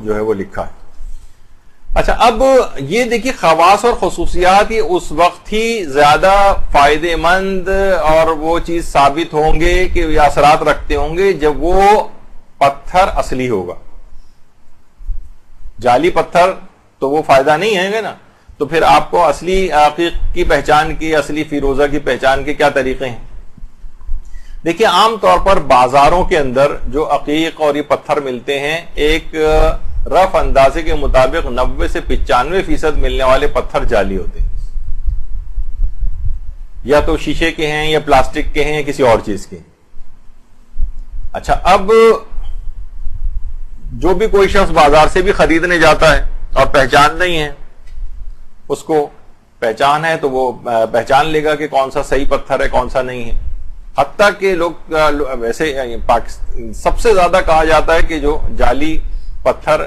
جو ہے وہ لکھا ہے. اچھا اب یہ دیکھیے خواص اور خصوصیات یہ اس وقت ہی زیادہ فائدے مند اور وہ چیز ثابت ہوں گے کہ یہ اثرات رکھتے ہوں گے جب وہ پتھر اصلی ہوگا. جعلی پتھر تو وہ فائدہ نہیں ہے نا. تو پھر آپ کو اصلی عقیق کی پہچان کی, اصلی فیروزہ کی پہچان کے کیا طریقے ہیں؟ دیکھیے عام طور پر بازاروں کے اندر جو عقیق اور یہ پتھر ملتے ہیں ایک رف اندازے کے مطابق 90 سے 95% ملنے والے پتھر جعلی ہوتے ہیں, یا تو شیشے کے ہیں یا پلاسٹک کے ہیں یا کسی اور چیز کے. اچھا اب جو بھی کوئی شخص بازار سے بھی خریدنے جاتا ہے اور پہچان نہیں ہے, اس کو پہچان ہے تو وہ پہچان لے گا کہ کون سا صحیح پتھر ہے کون سا نہیں ہے. حتیٰ کہ لوگ ویسے سب سے زیادہ کہا جاتا ہے کہ جو جعلی پتھر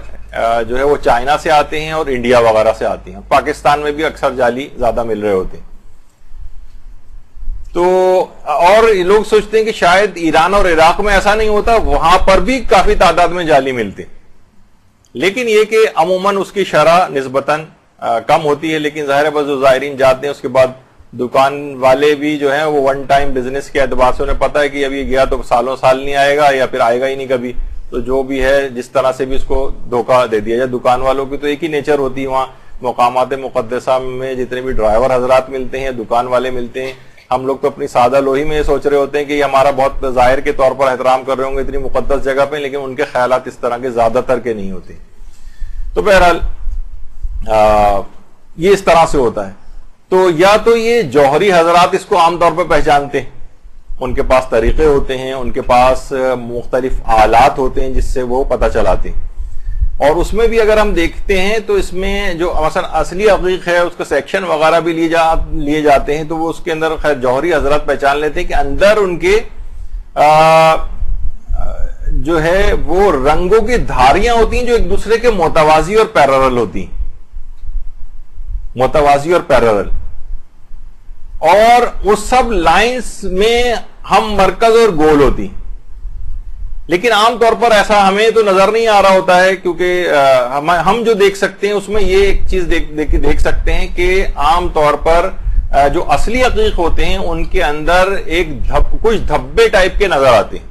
جو ہے وہ چائنا سے آتے ہیں اور انڈیا وغیرہ سے آتے ہیں. پاکستان میں بھی اکثر جعلی زیادہ مل رہے ہوتے ہیں. تو اور لوگ سوچتے ہیں کہ شاید ایران اور عراق میں ایسا نہیں ہوتا, وہاں پر بھی کافی تعداد میں جعلی ملتے ہیں, لیکن یہ کہ عموماً اس کی شرح نسبتاً کم ہوتی ہے. لیکن ظاہر ہے بس جو زائرین جاتے ہیں اس کے بعد دکان والے بھی جو ہیں وہ ون ٹائم بزنس کے اعتبار سے انہیں پتا ہے کہ ابھی گیا تو سالوں سال نہیں آئے گا یا پھر آئے گا ہی نہیں کبھی, تو جو بھی ہے جس طرح سے بھی اس کو دھوکہ دے دیا جائے. دکان والوں کی تو ایک ہی نیچر ہوتی ہے, وہاں مقامات مقدسہ میں جتنے بھی ڈرائیور حضرات ملتے ہیں, دکان والے ملتے ہیں, ہم لوگ تو اپنی سادہ لوہی میں یہ سوچ رہے ہوتے ہیں کہ یہ ہمارا بہت ظاہر کے طور پر احترام کر رہے ہوں گے اتنی مقدس جگہ پہ, لیکن ان کے خیالات اس طرح کے زیادہ تر کے نہیں ہوتے. تو بہرحال یہ اس طرح سے ہوتا ہے. تو یا تو یہ جوہری حضرات اس کو عام طور پہ پہچانتے ہیں, ان کے پاس طریقے ہوتے ہیں, ان کے پاس مختلف آلات ہوتے ہیں جس سے وہ پتہ چلاتے ہیں. اور اس میں بھی اگر ہم دیکھتے ہیں تو اس میں جو مثلا اصلی عقیق ہے اس کا سیکشن وغیرہ بھی لیے جاتے ہیں, تو وہ اس کے اندر خیر جوہری حضرات پہچان لیتے ہیں کہ اندر ان کے جو ہے وہ رنگوں کی دھاریاں ہوتی ہیں جو ایک دوسرے کے متوازی اور پیرلل ہوتی ہیں, متوازی اور پیرلل, اور وہ سب لائنز میں ہم مرکز اور گول ہوتی. لیکن عام طور پر ایسا ہمیں تو نظر نہیں آ رہا ہوتا ہے, کیونکہ ہم جو دیکھ سکتے ہیں اس میں یہ ایک چیز دیکھ سکتے ہیں کہ عام طور پر جو اصلی عقیق ہوتے ہیں ان کے اندر ایک کچھ دھبے ٹائپ کے نظر آتے ہیں.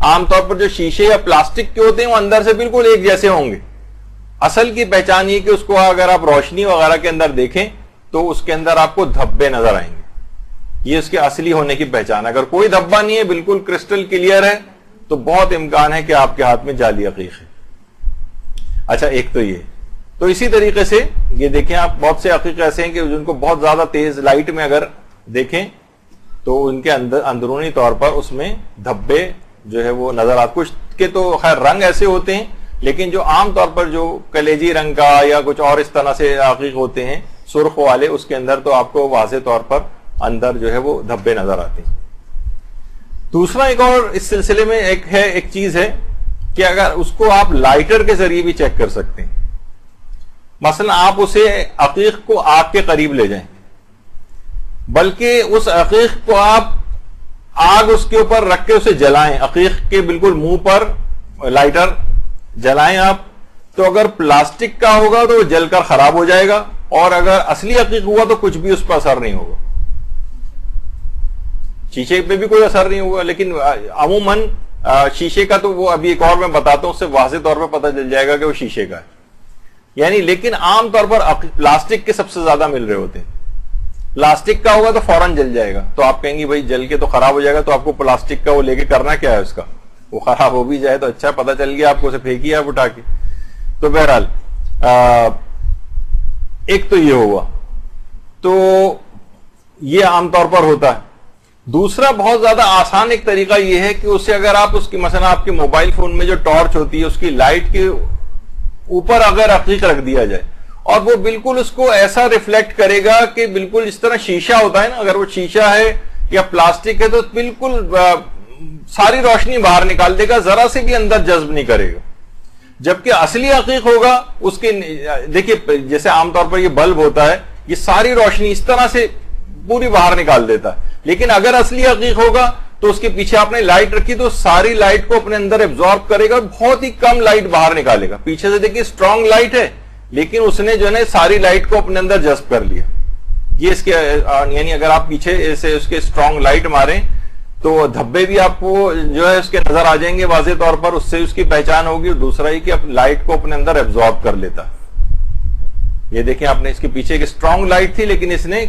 عام طور پر جو شیشے یا پلاسٹک کے ہوتے ہیں وہ اندر سے بالکل ایک جیسے ہوں گے. اصل کی پہچان یہ کہ اس کو اگر آپ روشنی وغیرہ کے اندر دیکھیں تو اس کے اندر آپ کو دھبے نظر آئیں گے, یہ اس کے اصلی ہونے کی پہچان. اگر کوئی دھبا نہیں ہے, بالکل کرسٹل کلیئر ہے, تو بہت امکان ہے کہ آپ کے ہاتھ میں جعلی عقیق ہے. اچھا ایک تو یہ. تو اسی طریقے سے یہ دیکھیں آپ, بہت سے عقیق ایسے ہیں کہ جن کو بہت زیادہ تیز لائٹ میں اگر دیکھیں تو ان کے اندرونی طور پر اس میں دھبے جو ہے وہ نظر آتے. کچھ کے تو خیر رنگ ایسے ہوتے ہیں, لیکن جو عام طور پر جو کلیجی رنگ کا یا کچھ اور اس طرح سے عقیق ہوتے ہیں سرخ والے, اس کے اندر تو آپ کو واضح طور پر اندر جو ہے وہ دھبے نظر آتے ہیں. دوسرا ایک اور اس سلسلے میں ایک چیز ہے کہ اگر اس کو آپ لائٹر کے ذریعے بھی چیک کر سکتے ہیں. مثلا آپ اسے عقیق کو آگ کے قریب لے جائیں, بلکہ اس عقیق کو آپ آگ اس کے اوپر رکھ کے اسے جلائیں, عقیق کے بالکل منہ پر لائٹر جلائیں آپ, تو اگر پلاسٹک کا ہوگا تو وہ جل کر خراب ہو جائے گا, اور اگر اصلی عقیق ہوا تو کچھ بھی اس پر اثر نہیں ہوگا. شیشے پہ بھی کوئی اثر نہیں ہوگا, لیکن عموماً شیشے کا تو وہ ابھی ایک اور میں بتاتا ہوں, اس سے واضح طور پر پتہ چل جائے گا کہ وہ شیشے کا ہے. یعنی لیکن عام طور پر پلاسٹک کے سب سے زیادہ مل رہے ہوتے ہیں. پلاسٹک کا ہوگا تو فوراً جل جائے گا, تو آپ کہیں گے بھائی جل کے تو خراب ہو جائے گا, تو آپ کو پلاسٹک کا وہ لے کے کرنا کیا ہے, اس کا وہ خراب ہو بھی جائے تو اچھا, پتہ چل گیا آپ کو, اسے پھینکیے آپ اٹھا کے. تو بہرحال ایک تو یہ ہوا, تو یہ عام طور پر ہوتا ہے. دوسرا بہت زیادہ آسان ایک طریقہ یہ ہے کہ اسے اگر آپ اس کی مثلا آپ کے موبائل فون میں جو ٹارچ ہوتی ہے اس کی لائٹ کے اوپر اگر عقیق رکھ دیا جائے, اور وہ بالکل اس کو ایسا ریفلیکٹ کرے گا کہ بالکل اس طرح شیشہ ہوتا ہے نا, اگر وہ شیشہ ہے یا پلاسٹک ہے تو بالکل ساری روشنی باہر نکال دے گا, ذرا سے بھی اندر جذب نہیں کرے گا. جبکہ اصلی عقیق ہوگا اس کے, دیکھیے جیسے عام طور پر یہ بلب ہوتا ہے, یہ ساری روشنی اس طرح سے پوری باہر نکال دیتا ہے, لیکن اگر اصلی عقیق ہوگا تو اس کے پیچھے آپ نے لائٹ رکھی تو ساری لائٹ کو اپنے اندر ایبزارب کرے گا, بہت ہی کم لائٹ باہر نکالے گا. پیچھے سے دیکھیے اسٹرانگ لائٹ ہے لیکن اس نے جو ہے ساری لائٹ کو اپنے اندر جذب کر لیا. یہ اس کے یعنی اگر آپ پیچھے سے اس کے اسٹرانگ لائٹ ماریں تو دھبے بھی آپ کو جو ہے اس کے نظر آ جائیں گے واضح طور پر, اس سے اس کی پہچان ہوگی. اور دوسرا ہی کہ لائٹ کو اپنے اندر ایبزارب کر لیتا. یہ دیکھیں آپ نے اس کے پیچھے ایک اسٹرانگ لائٹ تھی لیکن اس نے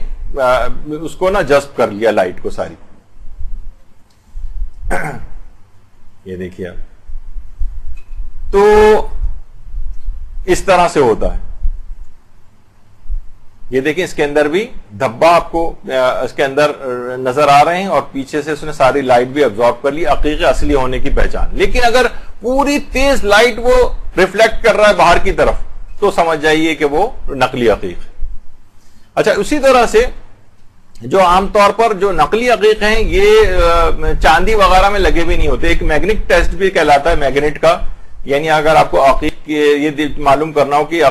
اس کو نا جذب کر لیا لائٹ کو ساری. یہ دیکھیے آپ, تو اس طرح سے ہوتا ہے. یہ دیکھیں اس کے اندر بھی دھبا آپ کو اس کے اندر نظر آ رہے ہیں اور پیچھے سے اس نے ساری لائٹ بھی ابزارب کر لی, عقیق اصلی ہونے کی پہچان. لیکن اگر پوری تیز لائٹ وہ ریفلیکٹ کر رہا ہے باہر کی طرف تو سمجھ جائیے کہ وہ نقلی عقیق ہے. اچھا, اسی طرح سے جو عام طور پر جو نقلی عقیق ہیں یہ چاندی وغیرہ میں لگے بھی نہیں ہوتے. ایک میگنیٹ ٹیسٹ بھی کہلاتا ہے میگنیٹ کا, یعنی اگر آپ کو عقیق یہ معلوم کرنا ہو کہ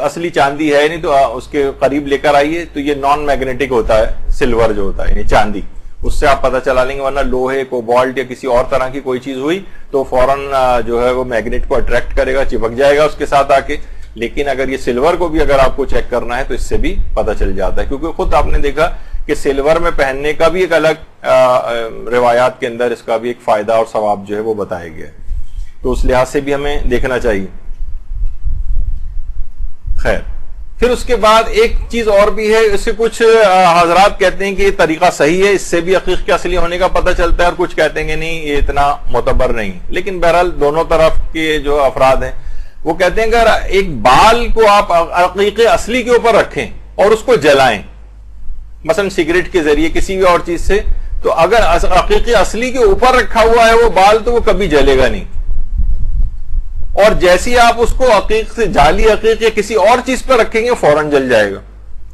اصلی چاندی ہے نہیں تو اس کے قریب لے کر آئیے, تو یہ نان میگنیٹک ہوتا ہے سلور جو ہوتا ہے یعنی چاندی, اس سے آپ پتہ چلا لیں گے. ورنہ لوہے کوبالٹ یا کسی اور طرح کی کوئی چیز ہوئی تو فوراً جو ہے وہ میگنیٹ کو اٹریکٹ کرے گا, چپک جائے گا اس کے ساتھ آ کے. لیکن اگر یہ سلور کو بھی اگر آپ کو چیک کرنا ہے تو اس سے بھی پتہ چل جاتا ہے, کیونکہ خود آپ نے دیکھا کہ سلور میں پہننے کا بھی ایک الگ روایات کے اندر اس کا بھی ایک فائدہ اور ثواب جو ہے وہ بتایا گیا ہے. تو اس لحاظ سے بھی ہمیں دیکھنا چاہیے. خیر, پھر اس کے بعد ایک چیز اور بھی ہے, اس سے کچھ حضرات کہتے ہیں کہ یہ طریقہ صحیح ہے, اس سے بھی عقیق کے اصلی ہونے کا پتہ چلتا ہے, اور کچھ کہتے ہیں کہ نہیں یہ اتنا معتبر نہیں. لیکن بہرحال دونوں طرف کے جو افراد ہیں وہ کہتے ہیں کہ اگر ایک بال کو آپ عقیق اصلی کے اوپر رکھیں اور اس کو جلائیں مثلا سگریٹ کے ذریعے کسی بھی اور چیز سے, تو اگر عقیق اصلی کے اوپر رکھا ہوا ہے وہ بال تو وہ کبھی جلے گا نہیں. اور جیسی آپ اس کو عقیق سے جعلی عقیق یا کسی اور چیز پہ رکھیں گے فوراً جل جائے گا.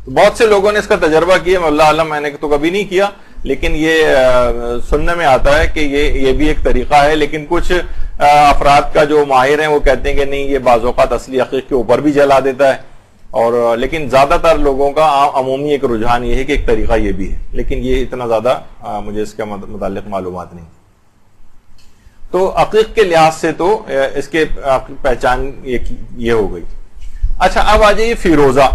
بہت سے لوگوں نے اس کا تجربہ کیا, اللہ عالم میں نے تو کبھی نہیں کیا, لیکن یہ سننے میں آتا ہے کہ یہ بھی ایک طریقہ ہے. لیکن کچھ افراد کا جو ماہر ہیں وہ کہتے ہیں کہ نہیں یہ بعض اوقات اصلی عقیق کے اوپر بھی جلا دیتا ہے. اور لیکن زیادہ تر لوگوں کا عمومی ایک رجحان یہ ہے کہ ایک طریقہ یہ بھی ہے, لیکن یہ اتنا زیادہ مجھے اس کے متعلق معلومات نہیں. تو عقیق کے لحاظ سے تو اس کے پہچان یہ ہو گئی. اچھا, اب آ جائیے فیروزہ.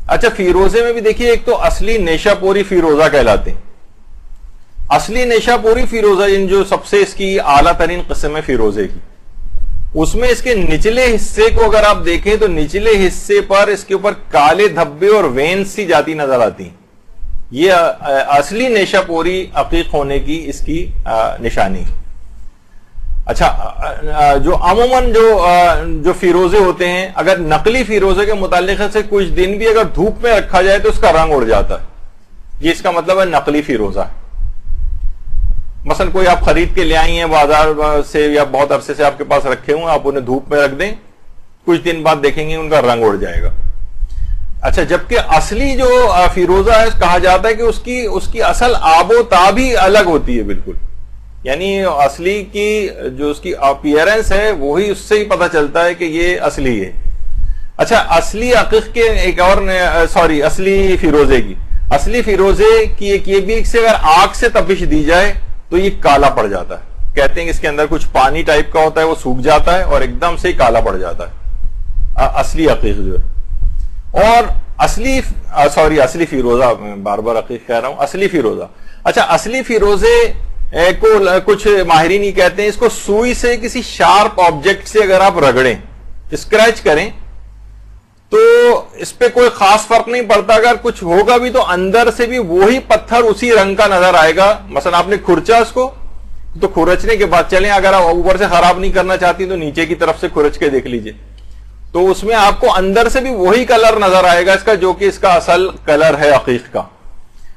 اچھا, فیروزے میں بھی دیکھیے ایک تو اصلی نیشا پوری فیروزہ کہلاتے ہیں. اصلی نیشا پوری فیروزہ جو سب سے اس کی اعلیٰ ترین قسم ہے فیروزے کی, اس میں اس کے نچلے حصے کو اگر آپ دیکھیں تو نچلے حصے پر اس کے اوپر کالے دھبے اور وینز سی جاتی نظر آتی ہیں. یہ اصلی نیشا پوری عقیق ہونے کی اس کی نشانی. اچھا, جو عموماً جو فیروزے ہوتے ہیں اگر نقلی فیروزے کے متعلق سے کچھ دن بھی اگر دھوپ میں رکھا جائے تو اس کا رنگ اڑ جاتا ہے. یہ اس کا مطلب ہے نقلی فیروزہ. مثلا کوئی آپ خرید کے لے آئی ہیں بازار سے یا بہت عرصے سے آپ کے پاس رکھے ہوئے, آپ انہیں دھوپ میں رکھ دیں, کچھ دن بعد دیکھیں گے ان کا رنگ اڑ جائے گا. اچھا, جبکہ اصلی جو فیروزہ ہے کہا جاتا ہے کہ اس کی اصل آب و تاب ہی الگ ہوتی ہے بالکل. یعنی اصلی کی جو اس کی اپیئرنس ہے وہی اس سے ہی پتہ چلتا ہے کہ یہ اصلی ہے. اچھا, اصلی عقیق کے ایک اور اصلی فیروزے کی ایک یہ بھی سے اگر آگ سے تپش دی جائے تو یہ کالا پڑ جاتا ہے. کہتے ہیں کہ اس کے اندر کچھ پانی ٹائپ کا ہوتا ہے وہ سوکھ جاتا ہے اور ایک دم سے کالا پڑ جاتا ہے اصلی عقیق جو ہے. اور اصلی فیروزہ, بار بار عقیق کہہ رہا ہوں, اصلی فیروزہ. اچھا, اصلی فیروزے کو کچھ ماہرین ہی کہتے ہیں اس کو سوئی سے کسی شارپ آبجیکٹ سے اگر آپ رگڑیں, اسکریچ کریں تو اس پہ کوئی خاص فرق نہیں پڑتا. اگر کچھ ہوگا بھی تو اندر سے بھی وہی پتھر اسی رنگ کا نظر آئے گا. مثلا آپ نے کھرچا اس کو تو کھرچنے کے بعد چلیں, اگر آپ اوپر سے خراب نہیں کرنا چاہتی تو نیچے کی طرف سے کھرچ کے دیکھ لیجئے, تو اس میں آپ کو اندر سے بھی وہی کلر نظر آئے گا اس کا جو کہ اس کا اصل کلر ہے عقیق کا.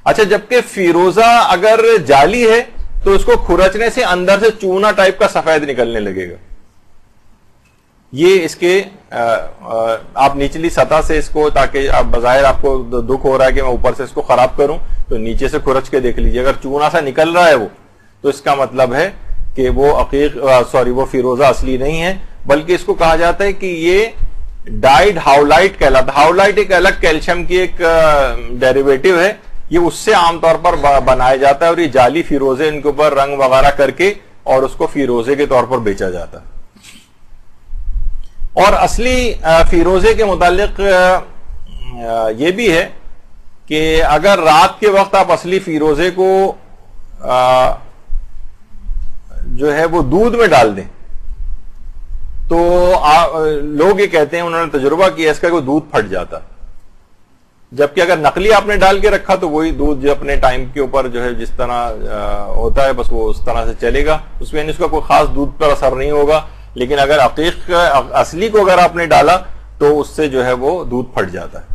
اچھا, جبکہ فیروزہ اگر جعلی ہے تو اس کو کھرچنے سے اندر سے چونا ٹائپ کا سفید نکلنے لگے گا. یہ اس کے آپ نچلی سطح سے اس کو, تاکہ آپ بظاہر آپ کو دکھ ہو رہا ہے کہ میں اوپر سے اس کو خراب کروں تو نیچے سے کھرچ کے دیکھ لیجیے, اگر چونا سا نکل رہا ہے وہ تو اس کا مطلب ہے کہ وہ فیروزہ اصلی نہیں ہے, بلکہ اس کو کہا جاتا ہے کہ یہ ڈائیڈ ہاولائٹ کہلاتا ہے. ہاولائٹ ایک الگ کیلشیم کی ایک ڈیریویٹو ہے, یہ اس سے عام طور پر بنایا جاتا ہے اور یہ جعلی فیروزے ان کے اوپر رنگ وغیرہ کر کے اور اس کو فیروزے کے طور پر بیچا جاتا ہے. اور اصلی فیروزے کے متعلق یہ بھی ہے کہ اگر رات کے وقت آپ اصلی فیروزے کو جو ہے وہ دودھ میں ڈال دیں تو لوگ یہ کہتے ہیں, انہوں نے تجربہ کیا اس کا, کوئی دودھ پھٹ جاتا, جبکہ اگر نقلی آپ نے ڈال کے رکھا تو وہی دودھ جو اپنے ٹائم کے اوپر جو ہے جس طرح ہوتا ہے بس وہ اس طرح سے چلے گا, اس میں اس کا کوئی خاص دودھ پر اثر نہیں ہوگا. لیکن اگر عقیق اصلی کو اگر آپ نے ڈالا تو اس سے جو ہے وہ دودھ پھٹ جاتا ہے.